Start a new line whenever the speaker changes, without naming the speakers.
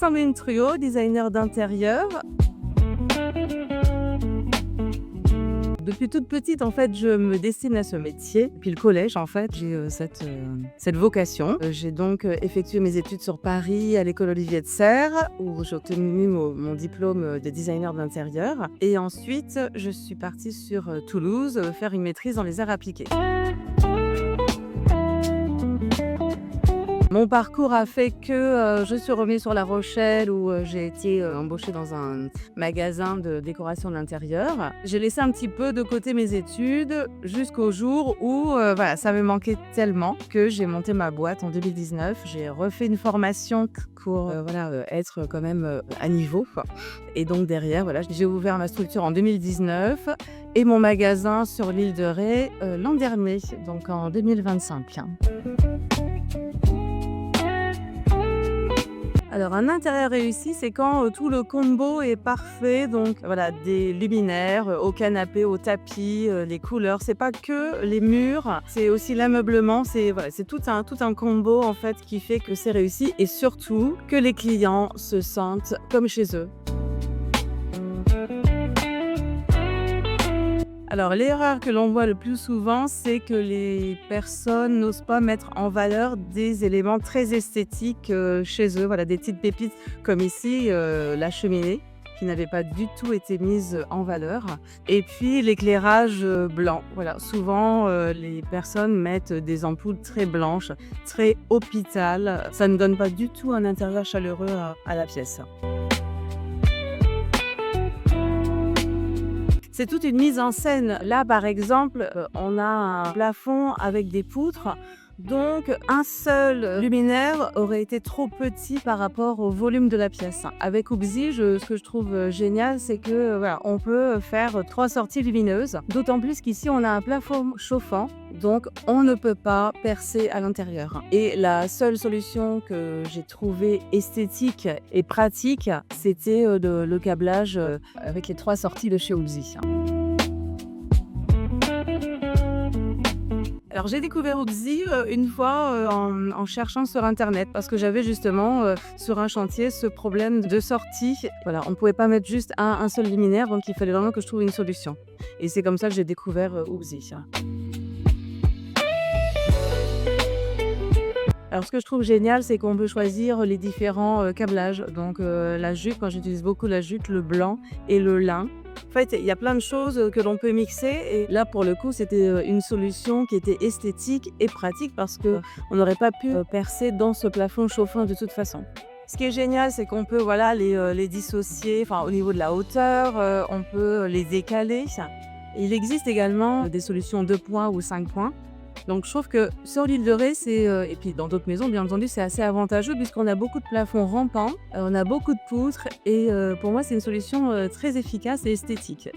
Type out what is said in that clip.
Sandrine Truot, designer d'intérieur. Depuis toute petite, en fait, je me destine à ce métier. Depuis le collège, en fait, j'ai cette vocation. J'ai donc effectué mes études sur Paris à l'école Olivier de Serres, où j'ai obtenu mon diplôme de designer d'intérieur. Et ensuite, je suis partie sur Toulouse faire une maîtrise dans les arts appliqués. Mon parcours a fait que je suis revenue sur La Rochelle où j'ai été embauchée dans un magasin de décoration d'intérieur. J'ai laissé un petit peu de côté mes études jusqu'au jour où voilà, ça me manquait tellement que j'ai monté ma boîte en 2019. J'ai refait une formation pour être quand même à niveau, quoi. Et donc derrière, voilà, j'ai ouvert ma structure en 2019 et mon magasin sur l'île de Ré l'an dernier, donc en 2025. Alors, un intérieur réussi, c'est quand tout le combo est parfait. Donc, voilà, des luminaires au canapé, au tapis, les couleurs. C'est pas que les murs, c'est aussi l'ameublement. C'est tout un combo en fait qui fait que c'est réussi et surtout que les clients se sentent comme chez eux. Alors, l'erreur que l'on voit le plus souvent, c'est que les personnes n'osent pas mettre en valeur des éléments très esthétiques chez eux. Voilà, des petites pépites comme ici, la cheminée, qui n'avait pas du tout été mise en valeur. Et puis, l'éclairage blanc. Voilà, souvent, les personnes mettent des ampoules très blanches, très hôpital. Ça ne donne pas du tout un intérieur chaleureux à la pièce. C'est toute une mise en scène. Là, par exemple, on a un plafond avec des poutres. Donc, un seul luminaire aurait été trop petit par rapport au volume de la pièce. Avec Hoobsie, ce que je trouve génial, c'est que voilà, on peut faire 3 sorties lumineuses. D'autant plus qu'ici, on a un plafond chauffant. Donc, on ne peut pas percer à l'intérieur. Et la seule solution que j'ai trouvée esthétique et pratique, c'était le câblage avec les 3 sorties de chez Hoobsie. Alors j'ai découvert Hoobsie une fois en cherchant sur internet parce que j'avais justement sur un chantier ce problème de sortie. Voilà, on ne pouvait pas mettre juste un seul luminaire, donc il fallait vraiment que je trouve une solution. Et c'est comme ça que j'ai découvert Hoobsie. Alors, ce que je trouve génial, c'est qu'on peut choisir les différents câblages. Donc, la jute, moi j'utilise beaucoup la jute, le blanc et le lin. En fait, il y a plein de choses que l'on peut mixer. Et là, pour le coup, c'était une solution qui était esthétique et pratique parce qu'on n'aurait pas pu percer dans ce plafond chauffant de toute façon. Ce qui est génial, c'est qu'on peut les dissocier au niveau de la hauteur, on peut les décaler. Il existe également des solutions 2 points ou 5 points. Donc je trouve que sur l'île de Ré, et puis dans d'autres maisons, bien entendu, c'est assez avantageux puisqu'on a beaucoup de plafonds rampants, on a beaucoup de poutres et pour moi, c'est une solution très efficace et esthétique.